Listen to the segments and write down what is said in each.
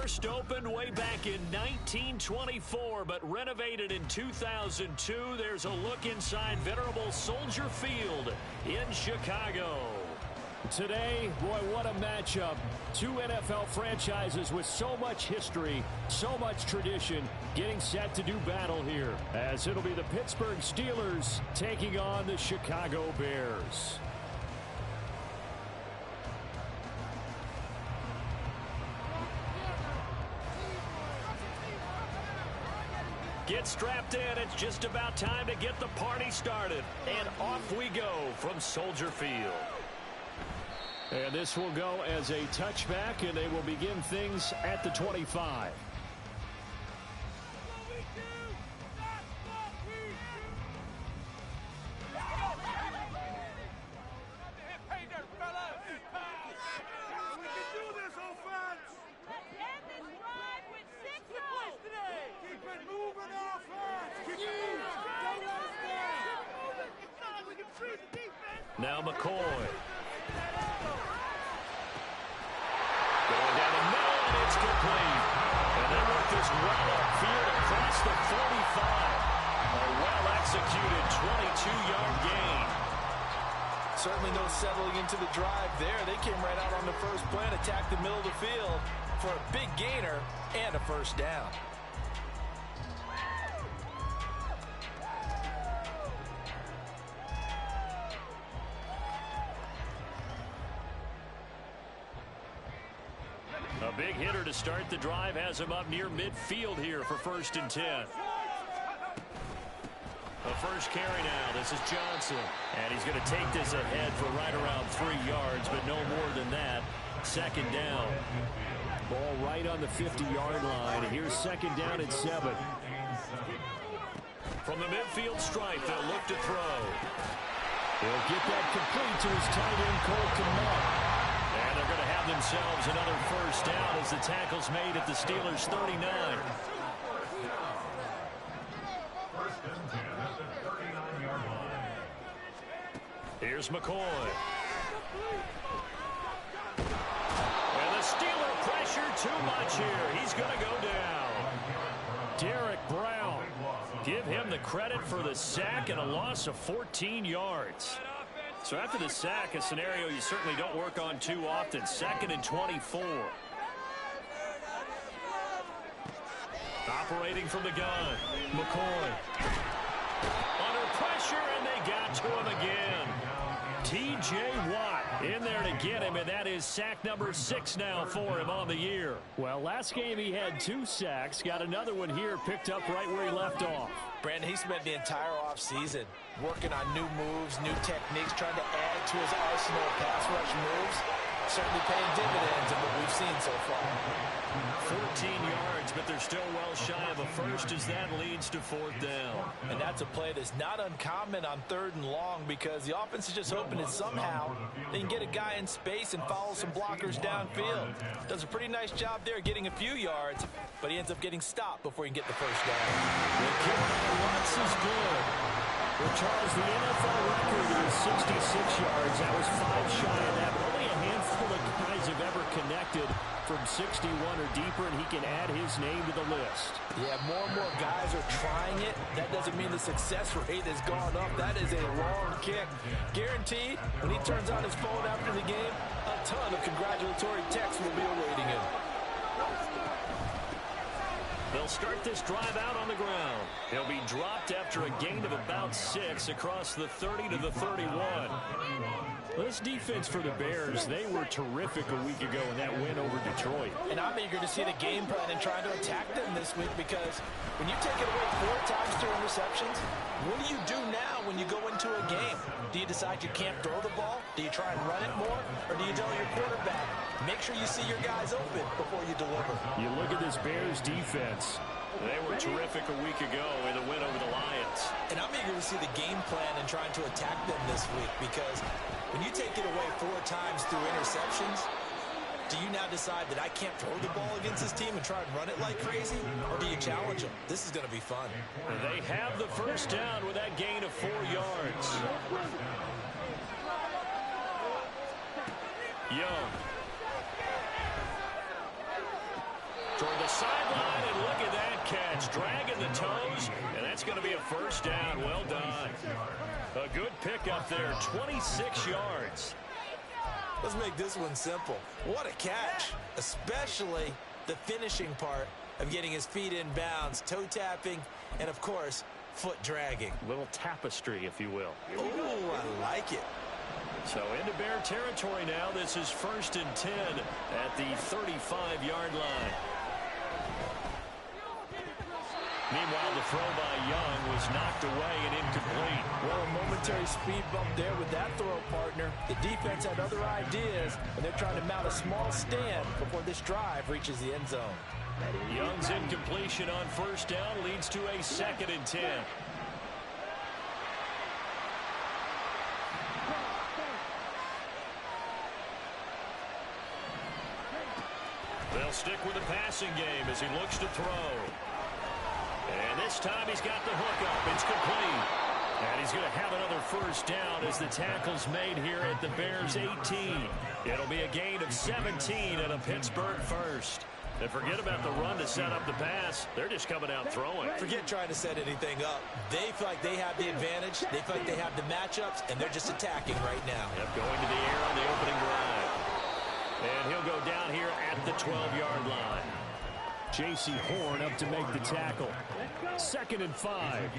first opened way back in 1924, but renovated in 2002. There's a look inside venerable Soldier Field in Chicago. Today, boy, what a matchup. Two NFL franchises with so much history, so much tradition, getting set to do battle here, as it'll be the Pittsburgh Steelers taking on the Chicago Bears. Get strapped in. It's just about time to get the party started. And off we go from Soldier Field. And this will go as a touchback, and they will begin things at the 25. Now McCoy. Going down the middle, and it's complete. And they work this well upfield across the 45. A well-executed 22-yard gain. Certainly no settling into the drive there. They came right out on the first play and attacked the middle of the field for a big gainer and a first down. A big hitter to start the drive has him up near midfield here for 1st and 10. The first carry now. This is Johnson. And he's going to take this ahead for right around 3 yards, but no more than that. 2nd down. Ball right on the 50-yard line. Here's 2nd down at 7. From the midfield stripe, they'll look to throw. He'll get that complete to his tight end, Cole Kmet. And they're going to have themselves another first down as the tackle's made at the Steelers' 39. Here's McCoy. And the Steeler pressure too much here. He's going to go down. Derek Brown. Give him the credit for the sack and a loss of 14 yards. So after the sack, a scenario you certainly don't work on too often. 2nd and 24. Operating from the gun. McCoy. Under pressure, and they got to him again. T.J. Watt in there to get him, and that is sack number 6 now for him on the year. Well, last game he had 2 sacks. Got another one here, picked up right where he left off. Brandon, he spent the entire offseason working on new moves, new techniques, trying to add to his arsenal of pass rush moves. Certainly paying dividends in what we've seen so far. 14 yards, but they're still well shy of a first as that leads to 4th down. And that's a play that's not uncommon on 3rd and long because the offense is just hoping that somehow they can get a guy in space and follow some blockers downfield. Does a pretty nice job there getting a few yards, but he ends up getting stopped before he can get the first down. The kick once is good. Well, Charles, the NFL record is 66 yards. That was 5 shy of that. Only a handful of guys have ever connected from 61 or deeper, and he can add his name to the list. Yeah, more and more guys are trying it. That doesn't mean the success rate has gone up. That is a long kick. Guaranteed, when he turns on his phone after the game, a ton of congratulatory texts will be awaiting him. They'll start this drive out on the ground. He'll be dropped after a gain of about 6 across the 30 to the 31. This defense for the Bears, they were terrific a week ago in that win over Detroit. And I'm eager to see the game plan and trying to attack them this week because when you take it away 4 times through interceptions, what do you do now when you go into a game? Do you decide you can't throw the ball? Do you try and run it more? Or do you tell your quarterback, make sure you see your guys open before you deliver? You look at this Bears defense. They were terrific a week ago in the win over the Lions. And I'm eager to see the game plan and trying to attack them this week because when you take it away 4 times through interceptions, do you now decide that I can't throw the ball against this team and try and run it like crazy? Or do you challenge them? This is going to be fun. They have the first down with that gain of 4 yards. Young. toward the sideline, and look at that catch. Dragging the toes, and that's going to be a first down. Well done. A good pickup there, 26 yards. Let's make this one simple. What a catch, especially the finishing part of getting his feet in bounds, toe tapping, and, of course, foot dragging. Little tapestry, if you will. Oh, I like it. So into Bear territory now. This is 1st and 10 at the 35-yard line. Meanwhile, the throw by Young was knocked away and incomplete. Well, a momentary speed bump there with that throw, partner. The defense had other ideas, and they're trying to mount a small stand before this drive reaches the end zone. Young's incompletion on 1st down leads to a 2nd and 10. They'll stick with the passing game as he looks to throw. And this time he's got the hook up. It's complete. And he's going to have another first down as the tackle's made here at the Bears' 18. It'll be a gain of 17 and a Pittsburgh first. And forget about the run to set up the pass. They're just coming out throwing. Forget trying to set anything up. They feel like they have the advantage. They feel like they have the matchups, and they're just attacking right now. Yep, going to the air on the opening drive. And he'll go down here at the 12-yard line. J.C. Horn up to make the tackle. 2nd and 5.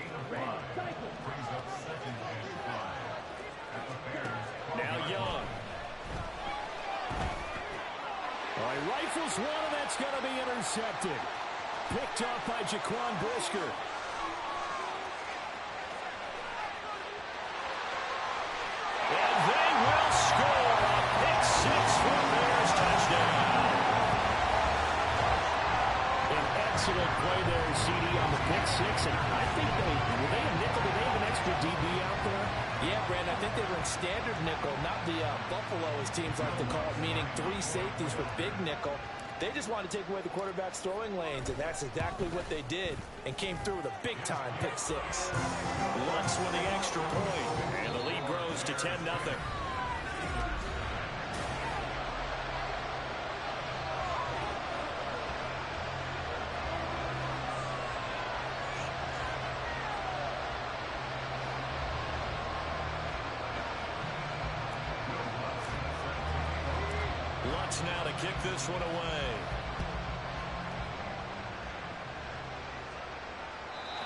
Now Young. All right, rifles one, and that's going to be intercepted. Picked up by Jaquan Brisker. And they will score a pick six for a Bears touchdown. An excellent play there, CD, on the pick six. And I think were they a nickel? Did they have an extra DB out there? Yeah, Brandon, I think they were in standard nickel, not the Buffalo, as teams like to call it, meaning 3 safeties for big nickel. They just wanted to take away the quarterback's throwing lanes, and that's exactly what they did, and came through with a big-time pick six. Lutz with the extra point, and the lead grows to 10-0. Lutz now to kick this one away.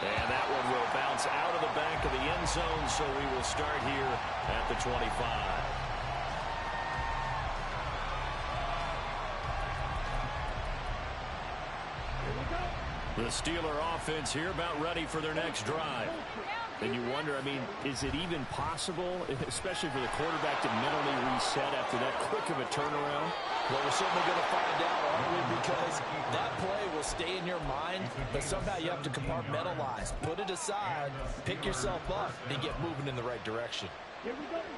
And that one will bounce out of the back of the end zone, so we will start here at the 25. The Steeler offense here about ready for their next drive. And you wonder, I mean, is it even possible, especially for the quarterback, to mentally reset after that quick of a turnaround? Well, we're certainly going to find out, aren't we? Because that play will stay in your mind, but somehow you have to compartmentalize. Put it aside, pick yourself up, and get moving in the right direction.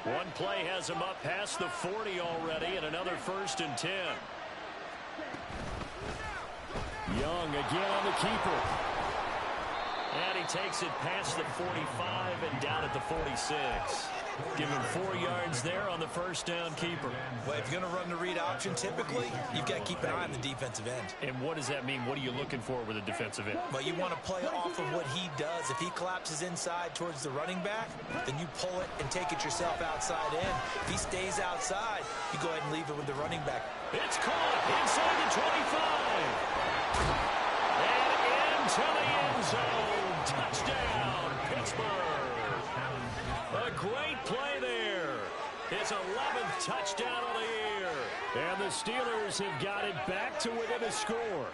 One play has him up past the 40 already, and another 1st and 10. Young again on the keeper. And he takes it past the 45 and down at the 46. Give him 4 yards there on the first down keeper. Well, if you're going to run the read option, typically, you've got to keep an eye on the defensive end. And what does that mean? What are you looking for with a defensive end? Well, you want to play off of what he does. If he collapses inside towards the running back, then you pull it and take it yourself outside in. If he stays outside, you go ahead and leave it with the running back. It's caught inside the 25. And into the end zone. Touchdown, Pittsburgh. A great play there. His 11th touchdown of the year. And the Steelers have got it back to within a score.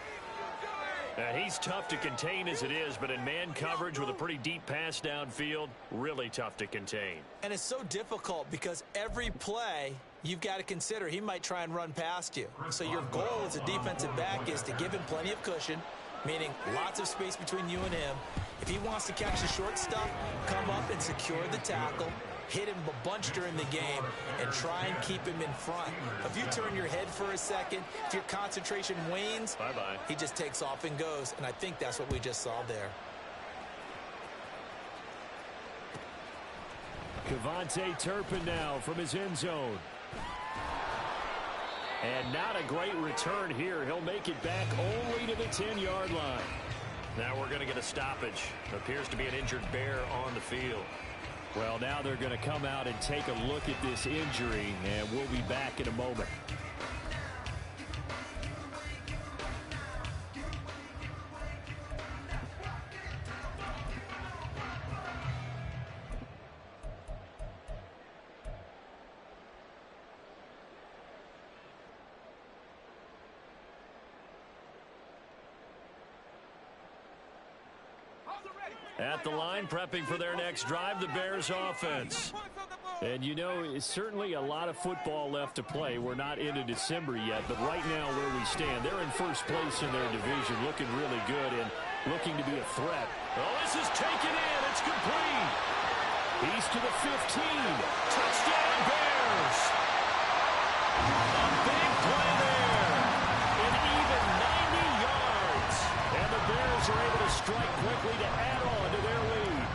And he's tough to contain as it is, but in man coverage with a pretty deep pass downfield, really tough to contain. And it's so difficult because every play you've got to consider he might try and run past you. So your goal as a defensive back is to give him plenty of cushion, meaning lots of space between you and him. If he wants to catch the short stuff, come up and secure the tackle, hit him a bunch during the game, and try and keep him in front. If you turn your head for a second, if your concentration wanes, bye-bye. He just takes off and goes, and I think that's what we just saw there. Kevontae Turpin now from his end zone. And not a great return here. He'll make it back only to the 10-yard line. Now we're going to get a stoppage. Appears to be an injured bear on the field. Well, now they're going to come out and take a look at this injury, and we'll be back in a moment. At the line, prepping for their next drive, the Bears offense. And you know, it's certainly a lot of football left to play. We're not into December yet, but right now where we stand, they're in first place in their division, looking really good and looking to be a threat. Oh, this is taken in. It's complete. He's to the 15. Touchdown, Bears. A big play there. An even 90 yards. And the Bears are able to strike quickly to add on to their lead.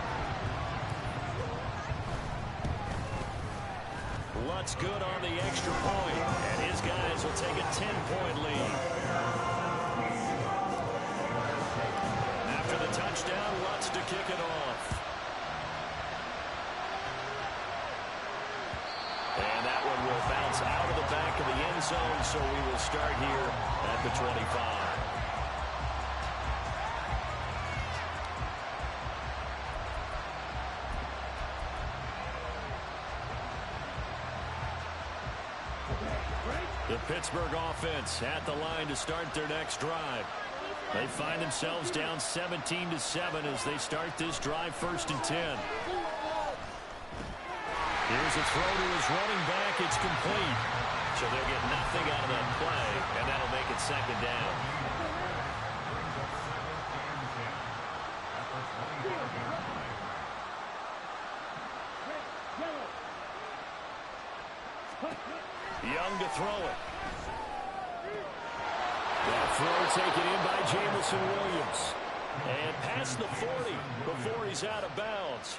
Lutz good on the extra point, and his guys will take a 10-point lead. After the touchdown, Lutz to kick it off. And that one will bounce out of the back of the end zone, so we will start here at the 25. The Pittsburgh offense at the line to start their next drive. They find themselves down 17-7 as they start this drive, 1st and 10. Here's a throw to his running back. It's complete. So they'll get nothing out of that play, and that'll make it 2nd down. Young to throw it. That throw taken in by Jamison Williams. And past the 40 before he's out of bounds.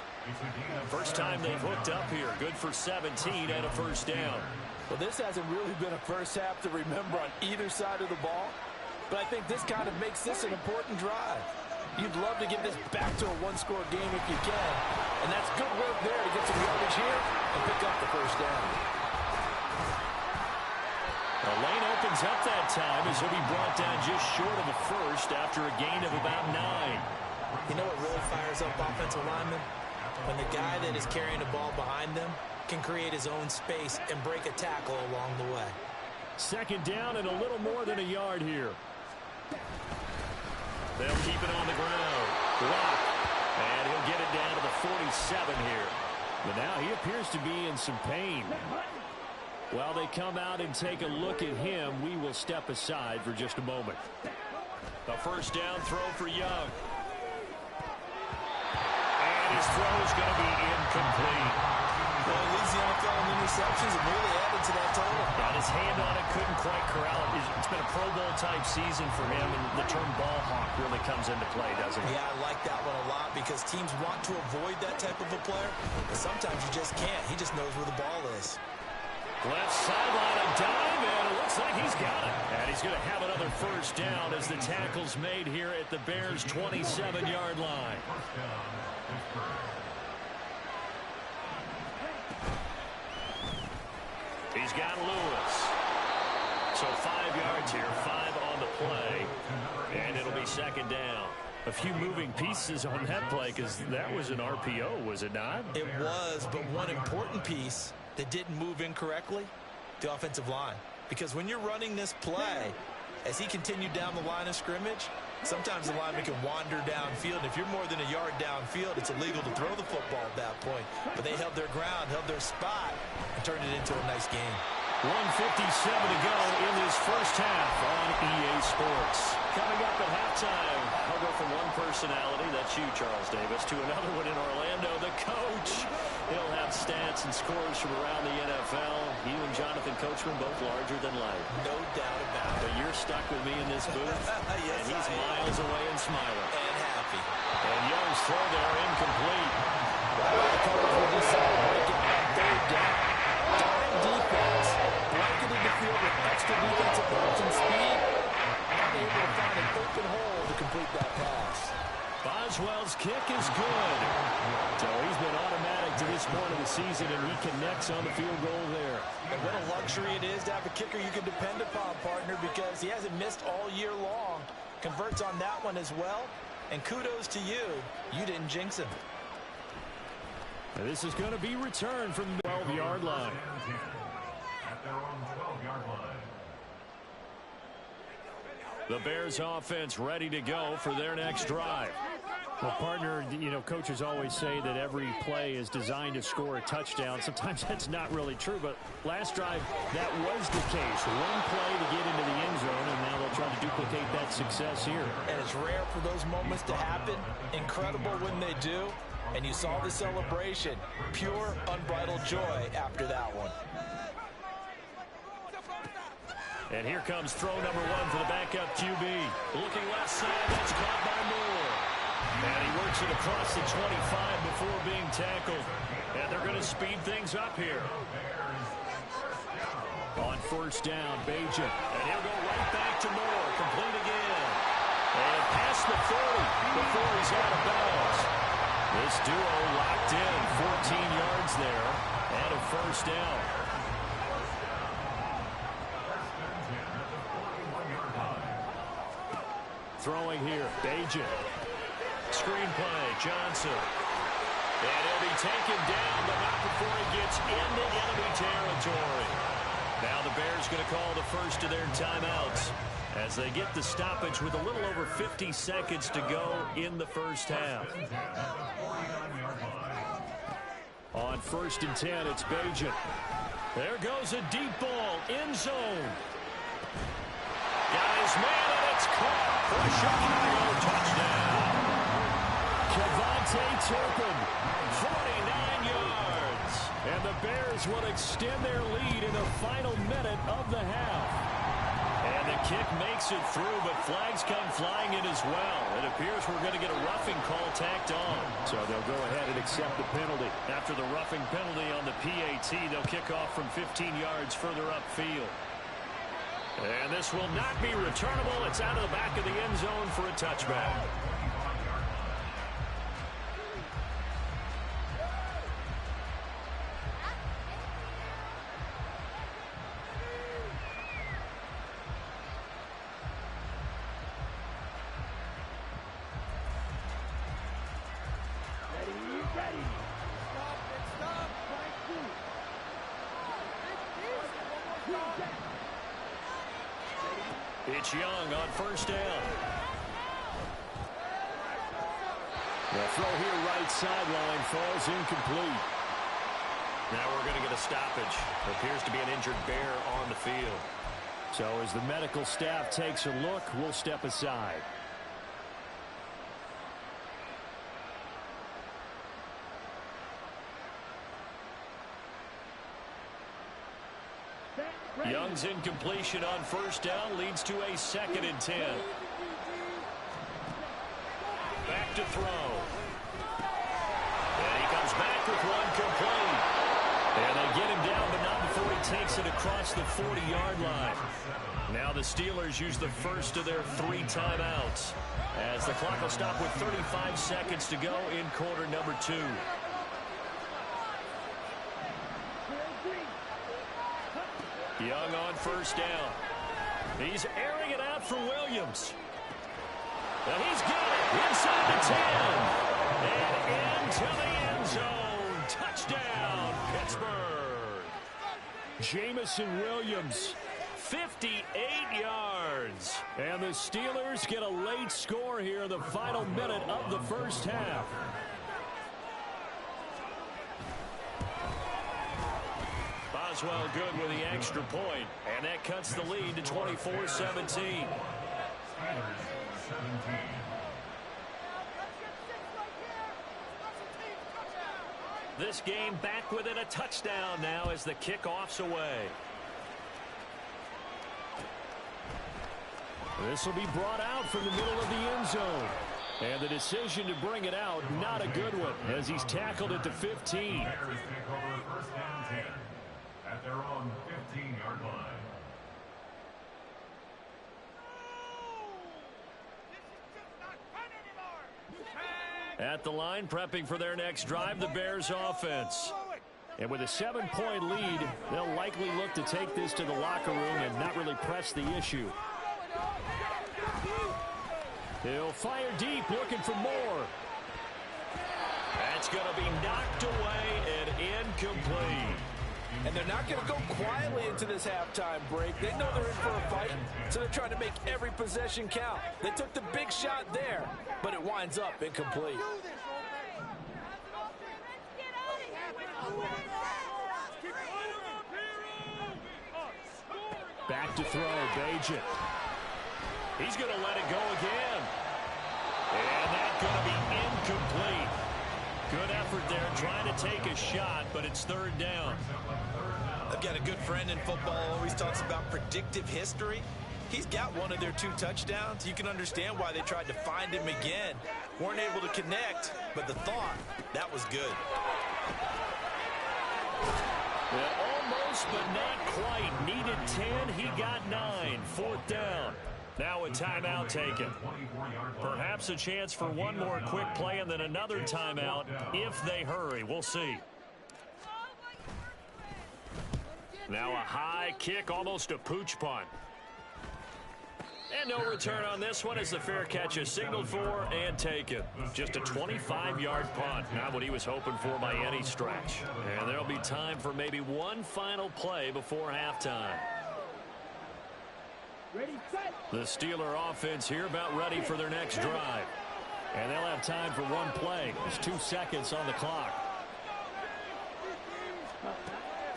First time they've hooked up here. Good for 17 and a 1st down. Well, this hasn't really been a first half to remember on either side of the ball. But I think this kind of makes this an important drive. You'd love to get this back to a one-score game if you can. And that's good work there to get some yardage here and pick up the 1st down. The lane opens up that time as he'll be brought down just short of the 1st after a gain of about 9. You know what really fires up offensive linemen? When the guy that is carrying the ball behind them can create his own space and break a tackle along the way. 2nd down and a little more than a yard here. They'll keep it on the ground. Block. And he'll get it down to the 47 here. But now he appears to be in some pain. While they come out and take a look at him, we will step aside for just a moment. A 1st down throw for Young. And his throw is going to be incomplete. Well, he leads the NFL in interceptions and really added to that total. Got his hand on it, couldn't quite corral it. It's been a Pro Bowl-type season for him, and the term ball hawk really comes into play, doesn't it? Yeah, I like that one a lot because teams want to avoid that type of a player, but sometimes you just can't. He just knows where the ball is. Left sideline, a dive, and it looks like he's got it. And he's going to have another 1st down as the tackle's made here at the Bears' 27-yard line. He's got Lewis. So 5 yards here, 5 on the play, and it'll be 2nd down. A few moving pieces on that play because that was an RPO, was it not? It was, but one important piece that didn't move incorrectly, the offensive line. Because when you're running this play, as he continued down the line of scrimmage, sometimes the lineman can wander downfield. And if you're more than a yard downfield, it's illegal to throw the football at that point. But they held their ground, held their spot, and turned it into a nice game. 1:57 to go in this 1st half on EA Sports. Coming up at halftime, I'll go from one personality, that's you, Charles Davis, to another one in Orlando, the coach. He'll have stats and scores from around the NFL. You and Jonathan Coachman both larger than life. No doubt about it. But you're stuck with me in this booth, yes, and he's miles away and smiling. And happy. And Young's throw there incomplete. The coverage will decide to break it on 3rd down. Dime defense, blanketed the field with extra defensive margin speed, unable to find an open complete that pass. Boswell's kick is good. So he's been automatic to this point of the season, and he connects on the field goal there. And what a luxury it is to have a kicker you can depend upon, partner, because he hasn't missed all year long. Converts on that one as well. And kudos to you. You didn't jinx him. And this is going to be returned from the 12-yard line. At their own 12-yard line. The Bears offense ready to go for their next drive. Well, partner, you know, coaches always say that every play is designed to score a touchdown. Sometimes that's not really true, but last drive, that was the case. One play to get into the end zone, and now they'll try to duplicate that success here. And it's rare for those moments to happen. Incredible when they do. And you saw the celebration. Pure, unbridled joy after that one. And here comes throw number one for the backup QB. Looking left side, that's caught by Moore. And he works it across the 25 before being tackled. And they're going to speed things up here. On first down, Bajan. And he'll go right back to Moore. Complete again. And past the 30 before he's out of bounds. This duo locked in. 14 yards there. And a first down. Throwing here, Bajan. Screenplay, Johnson. And he'll be taken down, but not before he gets into enemy territory. Now the Bears going to call the first of their timeouts as they get the stoppage with a little over 50 seconds to go in the first half. On first and 10, it's Bajan. There goes a deep ball, end zone. Got his man, and it's caught for a Chicago touchdown. Kevontae Turpin, 49 yards. And the Bears will extend their lead in the final minute of the half. And the kick makes it through, but flags come flying in as well. It appears we're going to get a roughing call tacked on. So they'll go ahead and accept the penalty. After the roughing penalty on the PAT, they'll kick off from 15 yards further upfield. And this will not be returnable. It's out of the back of the end zone for a touchback. It's Young on first down. The throw here right sideline falls incomplete. Now we're going to get a stoppage. Appears to be an injured Bear on the field. So as the medical staff takes a look, we'll step aside. Young's incompletion on first down leads to a 2nd and 10. Back to throw. And he comes back with one complete. And they get him down, but not before he takes it across the 40-yard line. Now the Steelers use the first of their 3 timeouts, as the clock will stop with 35 seconds to go in quarter number 2. Young on first down. He's airing it out for Williams. And he's got it inside the 10. And into the end zone. Touchdown, Pittsburgh. Jamison Williams, 58 yards. and the Steelers get a late score here in the final minute of the first half. Boswell good with the extra point, and that cuts the lead to 24-17. This game back within a touchdown now as the kickoff's away. This will be brought out from the middle of the end zone. And the decision to bring it out, not a good one, as he's tackled at the 15. Bears take over first and 10 at their own 15-yard line. At the line, prepping for their next drive, the Bears offense. And with a 7-point lead, they'll likely look to take this to the locker room and not really press the issue. He'll fire deep, looking for more. That's going to be knocked away and incomplete. And they're not going to go quietly into this halftime break. They know they're in for a fight, so they're trying to make every possession count. They took the big shot there, but it winds up incomplete. Back to throw, Bajan. He's going to let it go again. And that's going to be incomplete. Good effort there, trying to take a shot, but it's third down. I've got a good friend in football who always talks about predictive history. He's got one of their 2 touchdowns. You can understand why they tried to find him again. Weren't able to connect, but the thought, that was good. Well, almost, but not quite. Needed 10, he got 9. Fourth down. Now a timeout taken. Perhaps a chance for one more quick play and then another timeout if they hurry. We'll see. Now a high kick, almost a pooch punt. And no return on this one as the fair catch is signaled for and taken. Just a 25-yard punt. Not what he was hoping for by any stretch. And there'll be time for maybe one final play before halftime. The Steeler offense here about ready for their next drive. And they'll have time for one play. There's 2 seconds on the clock.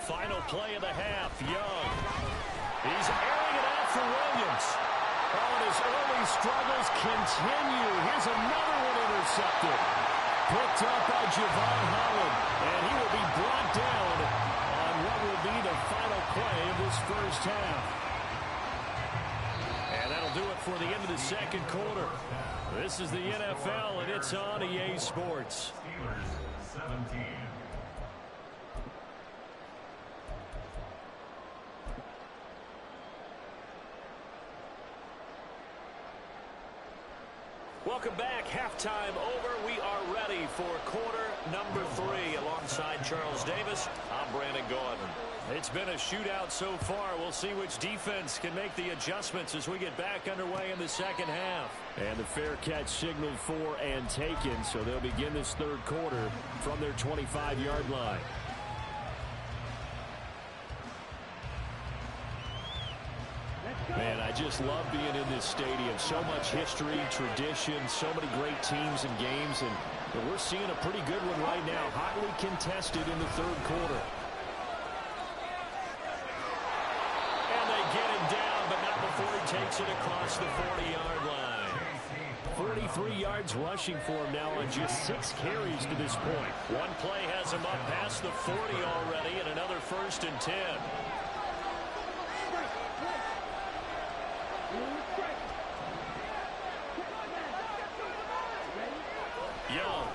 Final play of the half, Young. He's airing it out for Williams. Oh, and his early struggles continue. Here's another one intercepted. Picked up by Javon Holland. And he will be brought down on what will be the final play of this first half. And that'll do it for the end of the second quarter. This is the NFL, and it's on EA Sports. Steelers 17. Welcome back. Halftime over. We are ready for quarter number 3. Alongside Charles Davis, I'm Brandon Gordon. It's been a shootout so far. We'll see which defense can make the adjustments as we get back underway in the second half. And the fair catch signaled for and taken, so they'll begin this third quarter from their 25-yard line. Man, I just love being in this stadium. So much history, tradition, so many great teams and games, and we're seeing a pretty good one right now, hotly contested in the third quarter. And they get him down, but not before he takes it across the 40-yard line. 43 yards rushing for him now on just 6 carries to this point. One play has him up past the 40 already, and another 1st and 10. Young.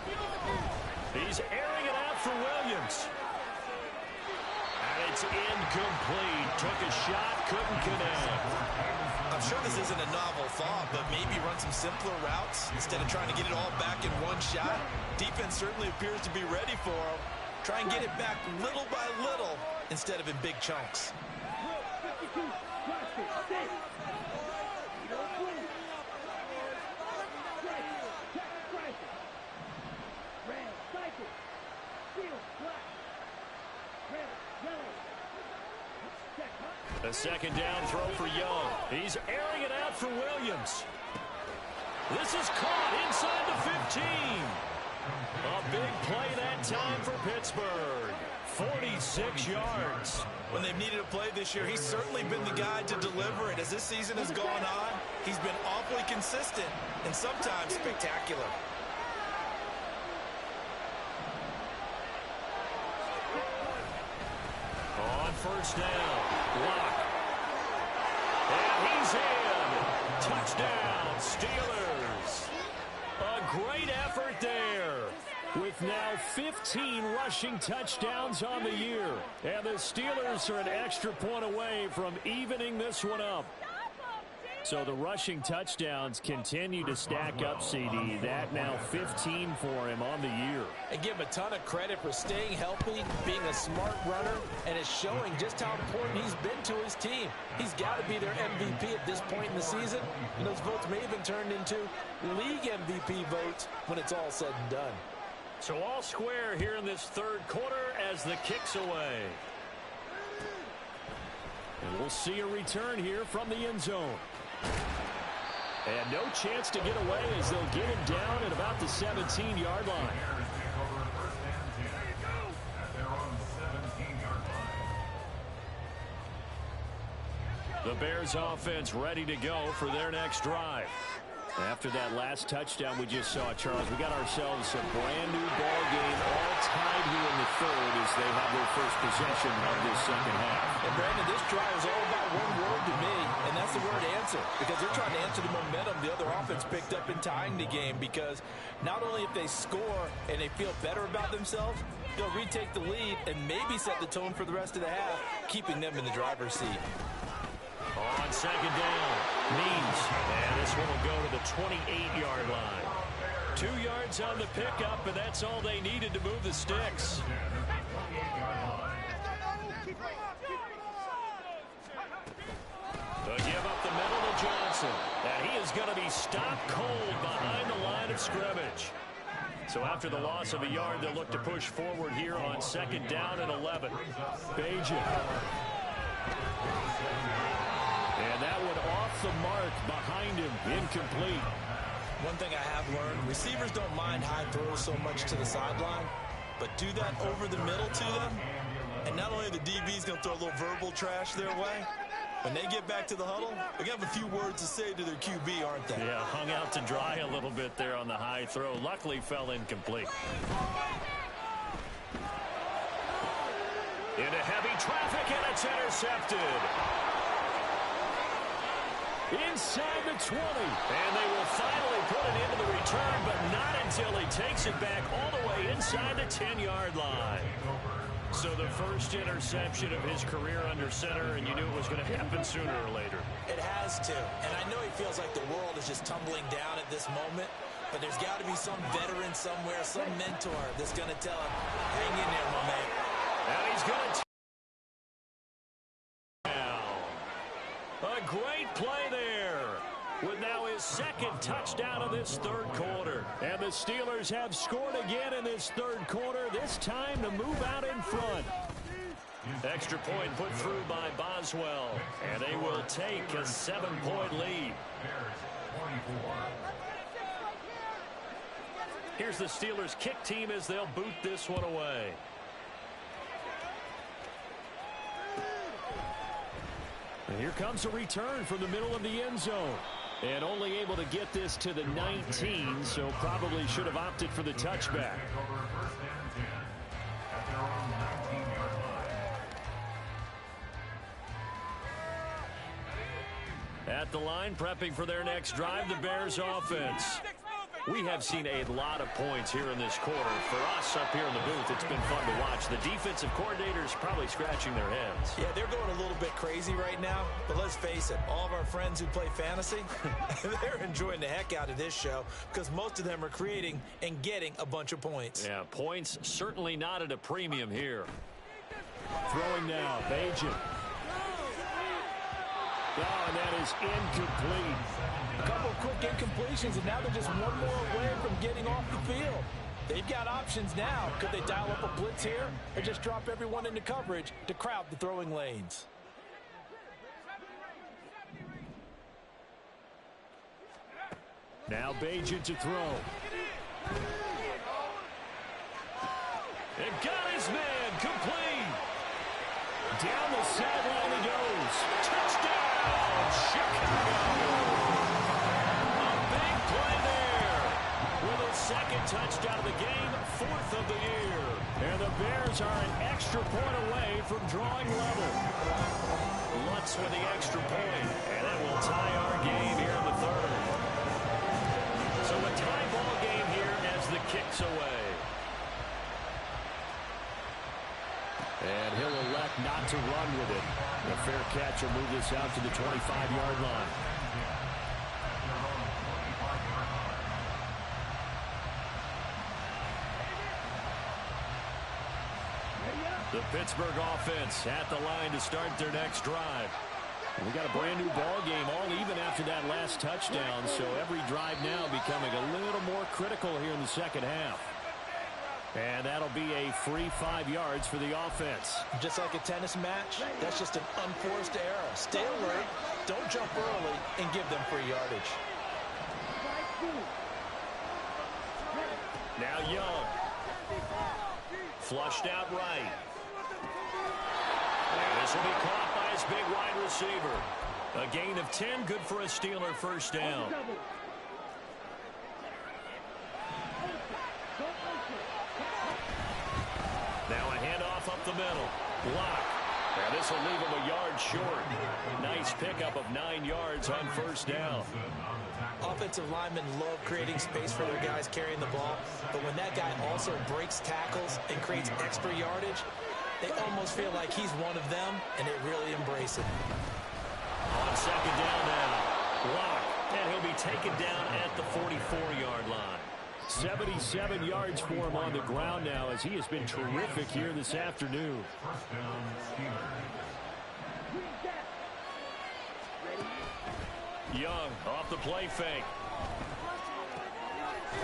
He's airing it out for Williams. And it's incomplete. Took a shot, couldn't connect. I'm sure this isn't a novel thought, but maybe run some simpler routes instead of trying to get it all back in one shot. Defense certainly appears to be ready for him. Try and get it back little by little instead of in big chunks. A second down throw for Young. He's airing it out for Williams. This is caught inside the 15. A big play that time for Pittsburgh. 46 yards. When they've needed a play this year, he's certainly been the guy to deliver it. As this season has gone on, he's been awfully consistent and sometimes spectacular. On first down, block. And he's in. Touchdown, Steelers. A great effort there. With now 15 rushing touchdowns on the year. And the Steelers are an extra point away from evening this one up. So the rushing touchdowns continue to stack up, CD. That now 15 for him on the year. And give him a ton of credit for staying healthy, being a smart runner, and it's showing just how important he's been to his team. He's got to be their MVP at this point in the season, and those votes may have been turned into league MVP votes when it's all said and done. So all square here in this third quarter as the kick's away. And we'll see a return here from the end zone. And no chance to get away as they'll get him down at about the 17-yard line. The Bears offense ready to go for their next drive. After that last touchdown we just saw, Charles, we got ourselves a brand-new ball game all tied here in the third as they have their first possession of this second half. And, Brandon, this drive is all about one word to me, and that's the word answer, because they're trying to answer the momentum the other offense picked up in tying the game, because not only if they score and they feel better about themselves, they'll retake the lead and maybe set the tone for the rest of the half, keeping them in the driver's seat. On second down, Means. And this one will go to the 28-yard line. 2 yards on the pickup, and that's all they needed to move the sticks. To give up the middle to Johnson. And he is going to be stopped cold behind the line of scrimmage. So after the loss of a yard, they'll look to push forward here on second down and 11. Bajan. And that one off the mark behind him, incomplete. One thing I have learned, receivers don't mind high throws so much to the sideline, but do that over the middle to them, and not only the DB's going to throw a little verbal trash their way, when they get back to the huddle, they're going to have a few words to say to their QB, aren't they? Yeah, hung out to dry a little bit there on the high throw. Luckily fell incomplete. Into heavy traffic, and it's intercepted. Inside the 20. And they will finally put it into the return, but not until he takes it back all the way inside the 10-yard line. So the first interception of his career under center, and you knew it was going to happen sooner or later. It has to. And I know he feels like the world is just tumbling down at this moment, but there's got to be some veteran somewhere, some mentor that's going to tell him, hang in there, my man. And he's going to a great play there with now his second touchdown of this third quarter. And the Steelers have scored again in this third quarter, this time to move out in front. Extra point put through by Boswell, and they will take a 7-point lead. Here's the Steelers kick team as they'll boot this one away. And here comes a return from the middle of the end zone. And only able to get this to the 19, so probably should have opted for the touchback. At the line, prepping for their next drive, the Bears offense. We have seen a lot of points here in this quarter. For us up here in the booth, it's been fun to watch. The defensive coordinators probably scratching their heads. Yeah, they're going a little bit crazy right now, but let's face it, all of our friends who play fantasy, they're enjoying the heck out of this show because most of them are creating and getting a bunch of points. Yeah, points certainly not at a premium here. Throwing now, Bajan. Oh, and that is incomplete. A couple of quick incompletions, and now they're just one more away from getting off the field. They've got options now. Could they dial up a blitz here or just drop everyone into coverage to crowd the throwing lanes? Now Bajan to throw. It got his man complete. Down the sideline he goes. Touchdown, Chicago. A big play there with a second touchdown of the game, fourth of the year. And the Bears are an extra point away from drawing level. Lutz with the extra point, and that will tie our game here in the third. So a tie ball game here as the kick's away. And he'll elect not to run with it. A fair catch will move this out to the 25-yard line. The Pittsburgh offense at the line to start their next drive. We got a brand new ball game, all even after that last touchdown, so every drive now becoming a little more critical here in the second half. And that'll be a free 5 yards for the offense. Just like a tennis match, that's just an unforced error. Stay alert, don't jump early, and give them free yardage. Now Young. Flushed out right. And this will be caught by his big wide receiver. A gain of 10, good for a Steeler first down. Now a handoff up the middle. Block. Now this will leave him a yard short. Nice pickup of 9 yards on first down. Offensive linemen love creating space for their guys carrying the ball, but when that guy also breaks tackles and creates extra yardage, they almost feel like he's one of them, and they really embrace it. On second down now. Block. And he'll be taken down at the 44-yard line. 77 yards for him on the ground now, as he has been terrific here this afternoon. First down, Steelers. Young off the play fake.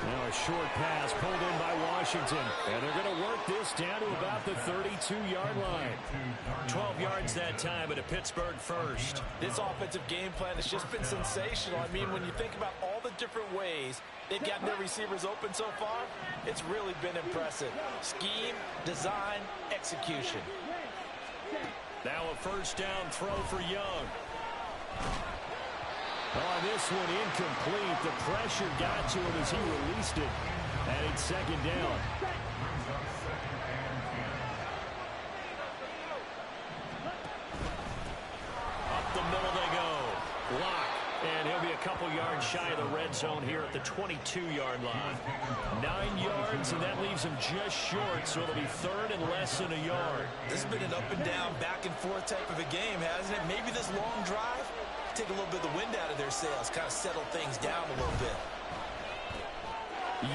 Now a short pass pulled in by Washington. And they're going to work this down to about the 32-yard line. 12 yards that time at a Pittsburgh first. This offensive game plan has just been sensational. I mean, when you think about all the different ways they've gotten their receivers open so far, it's really been impressive. Scheme, design, execution. Now a first down throw for Young. Oh, this one incomplete. The pressure got to him as he released it. And it's second down. Up the middle they go. Lock. And he'll be a couple yards shy of the red zone here at the 22-yard line. 9 yards, and that leaves him just short, so it'll be third and less than a yard. This has been an up-and-down, back-and-forth type of a game, hasn't it? Maybe this long drive, take a little bit of the wind out of their sails, kind of settle things down a little bit.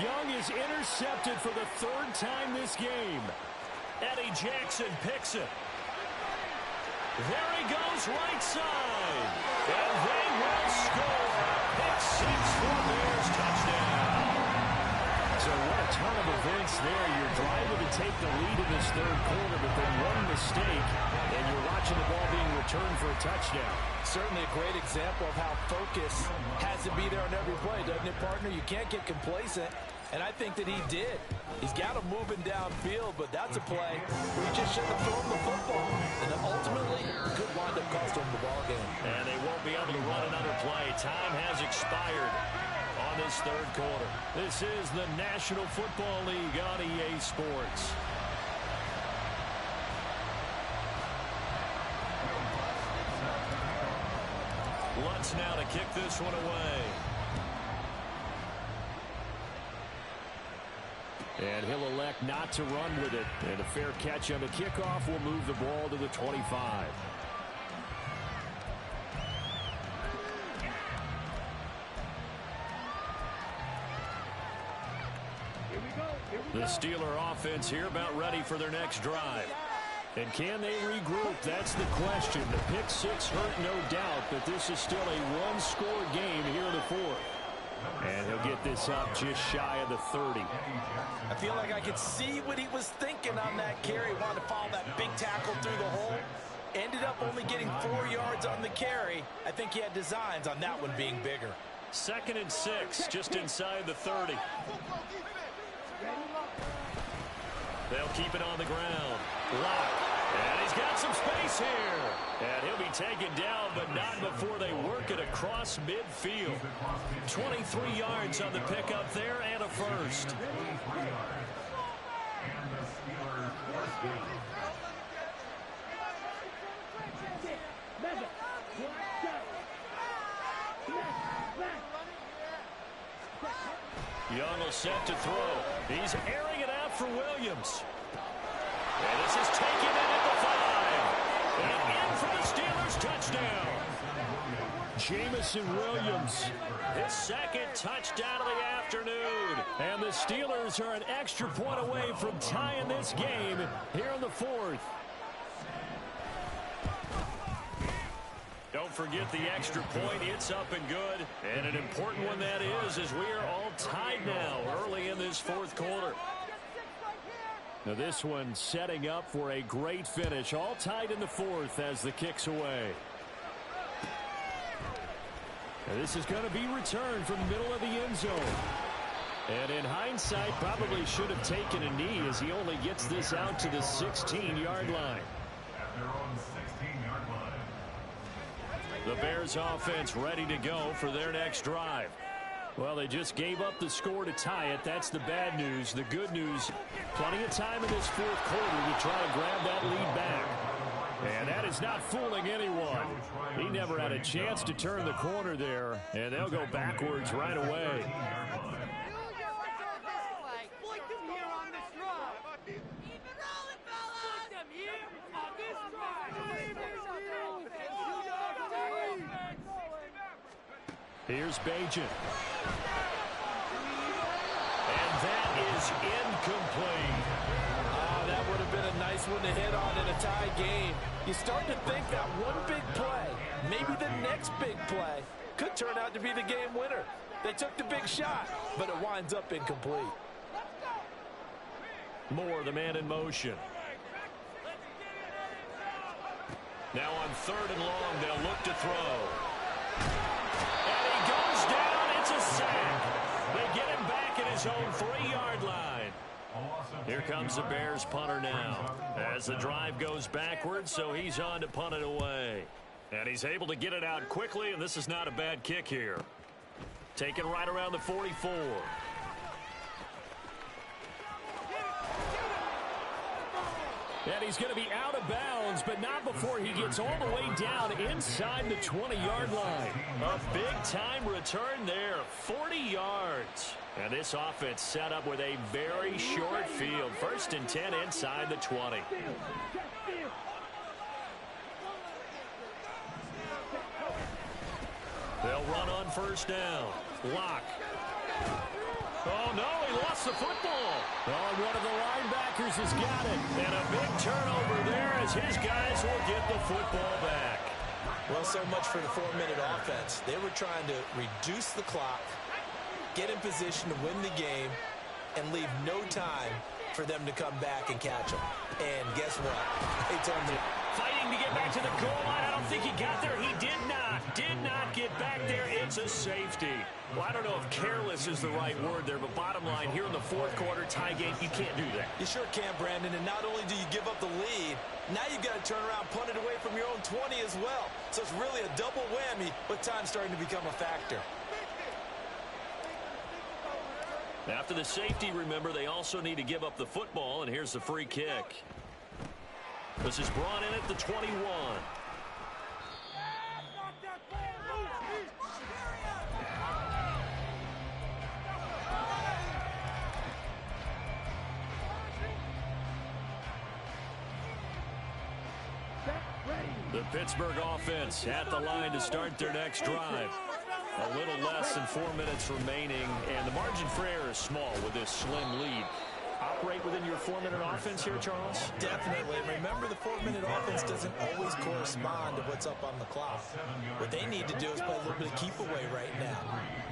Young is intercepted for the 3rd time this game. Eddie Jackson picks it. There he goes, right side. And they will score. Pick 6 for Bears, touchdown. So what a ton of events there. You're driving to take the lead in this 3rd quarter, but then one mistake, and you're watching the ball being returned for a touchdown. Certainly a great example of how focus has to be there on every play, doesn't it, partner? You can't get complacent, and I think that he did. He's got him moving downfield, but that's a play where he just shouldn't have thrown the football. And then ultimately, could wind up costing him the ball game. And they won't be able to run another play. Time has expired on this 3rd quarter. This is the National Football League on EA Sports. Lutz now to kick this one away. And he'll elect not to run with it. And a fair catch on the kickoff will move the ball to the 25. The Steeler offense here about ready for their next drive. And can they regroup? That's the question. The pick 6 hurt, no doubt, but this is still a one-score game here in the 4th. And he'll get this up just shy of the 30. I feel like I could see what he was thinking on that carry. Wanted to follow that big tackle through the hole. Ended up only getting 4 yards on the carry. I think he had designs on that one being bigger. 2nd and 6, just inside the 30. They'll keep it on the ground. Lock. And he's got some space here. And he'll be taken down, but not before they work it across midfield. 23 yards on the pickup there and a first. Young will set to throw. He's airing it out for Williams. And this is taken in at the 5. And in for the Steelers touchdown. Jamison Williams. His second touchdown of the afternoon. And the Steelers are an extra point away from tying this game here in the fourth. Don't forget the extra point. It's up and good. And an important one that is, as we are all tied now early in this fourth quarter. Now this one setting up for a great finish. All tied in the fourth as the kick's away. And this is going to be returned from the middle of the end zone. And in hindsight, probably should have taken a knee as he only gets this out to the 16-yard line. At their own 16-yard line. The Bears offense ready to go for their next drive. Well, they just gave up the score to tie it. That's the bad news. The good news, plenty of time in this fourth quarter to try to grab that lead back. And that is not fooling anyone. He never had a chance to turn the corner there, and they'll go backwards right away. Here's Bajan. And that is incomplete. That would have been a nice one to hit on in a tie game. You start to think that one big play, maybe the next big play, could turn out to be the game winner. They took the big shot, but it winds up incomplete. Moore, the man in motion. Now on 3rd and long, they'll look to throw. And he goes down. It's a sack. They get him back at his own 3-yard line. Here comes the Bears punter now as the drive goes backwards, so he's on to punt it away. And he's able to get it out quickly, and this is not a bad kick here. Taken right around the 44. And he's going to be out of bounds, but not before he gets all the way down inside the 20-yard line. A big-time return there, 40 yards. And this offense set up with a very short field. 1st and 10 inside the 20. They'll run on 1st down. Lock. Oh, no, he lost the football. Oh, and one of the linebackers has got it. And a big turnover there as his guys will get the football back. Well, so much for the 4-minute offense. They were trying to reduce the clock, get in position to win the game, and leave no time for them to come back and catch them. And guess what? They turned it. Fighting to get back to the goal line. I don't think he got there. He did not get back there. It's a safety. Well, I don't know if careless is the right word there, but bottom line, here in the fourth quarter tie game, you can't do that. You sure can, Brandon. And not only do you give up the lead, now you've got to turn around, punt it away from your own 20 as well. So it's really a double whammy, but time's starting to become a factor. After the safety, remember, they also need to give up the football, and here's the free kick. This is brought in at the 21. The Pittsburgh offense at the line to start their next drive. A little less than 4 minutes remaining, and the margin for error is small with this slim lead. Operate within your 4-minute offense here, Charles? Definitely. Remember, the 4-minute offense doesn't always correspond to what's up on the clock. What they need to do is play a little bit of keep away right now.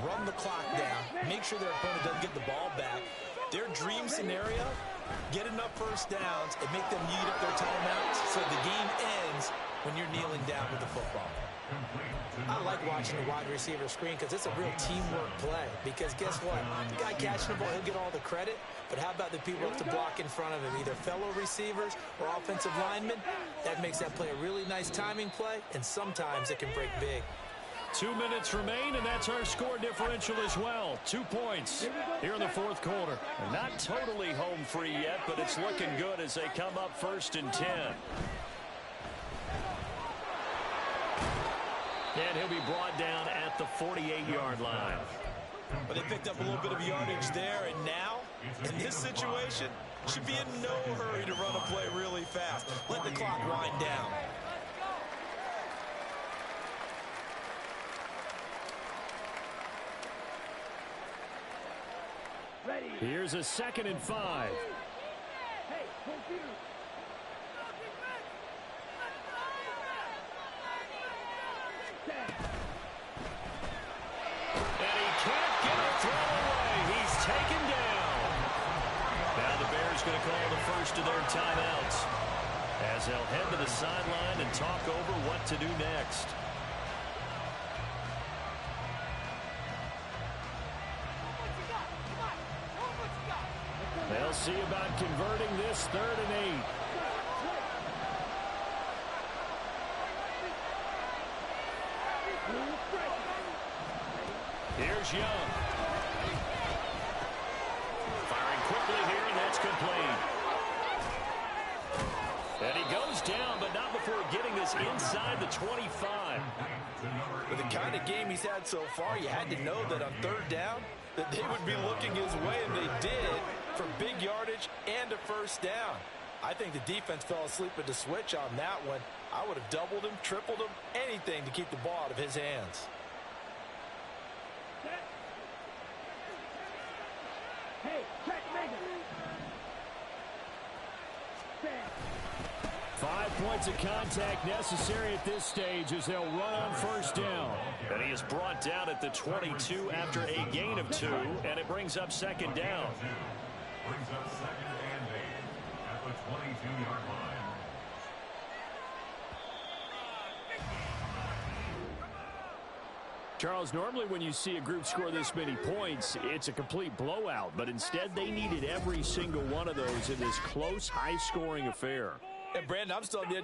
Run the clock down. Make sure their opponent doesn't get the ball back. Their dream scenario, get enough 1st downs and make them eat up their timeouts so the game ends when you're kneeling down with the football. I like watching the wide receiver screen because it's a real teamwork play. Because guess what? The guy catching the ball, he'll get all the credit. But how about the people up to block in front of him, either fellow receivers or offensive linemen? That makes that play a really nice timing play, and sometimes it can break big. 2 minutes remain, and that's our score differential as well. 2 points here in the fourth quarter. And not totally home free yet, but it's looking good as they come up 1st and 10. And he'll be brought down at the 48-yard line. But they picked up a little bit of yardage there, and now, in this situation, should be in no hurry to run a play really fast. Let the clock wind down. Here's a 2nd and 5. And he can't get a throw away. He's taken down. Now the Bears going to call the first of their timeouts, as they'll head to the sideline and talk over what to do next. They'll see about converting this 3rd and 8. Here's Young. Firing quickly here, and that's complete. And he goes down, but not before getting this inside the 25. With the kind of game he's had so far, you had to know that on 3rd down, that they would be looking his way, and they did, for big yardage and a 1st down. I think the defense fell asleep at the switch on that one. I would have doubled him, tripled him, anything to keep the ball out of his hands. Hey, check, Megan. 5 points of contact necessary at this stage as they'll run on 1st down. And he is brought down at the 22 after a gain of 2, and it brings up 2nd down. Brings up 2nd and 8 at the 22-yard line. Charles, normally when you see a group score this many points, it's a complete blowout. But instead, they needed every single one of those in this close, high-scoring affair. And, Brandon, I'm still on the edge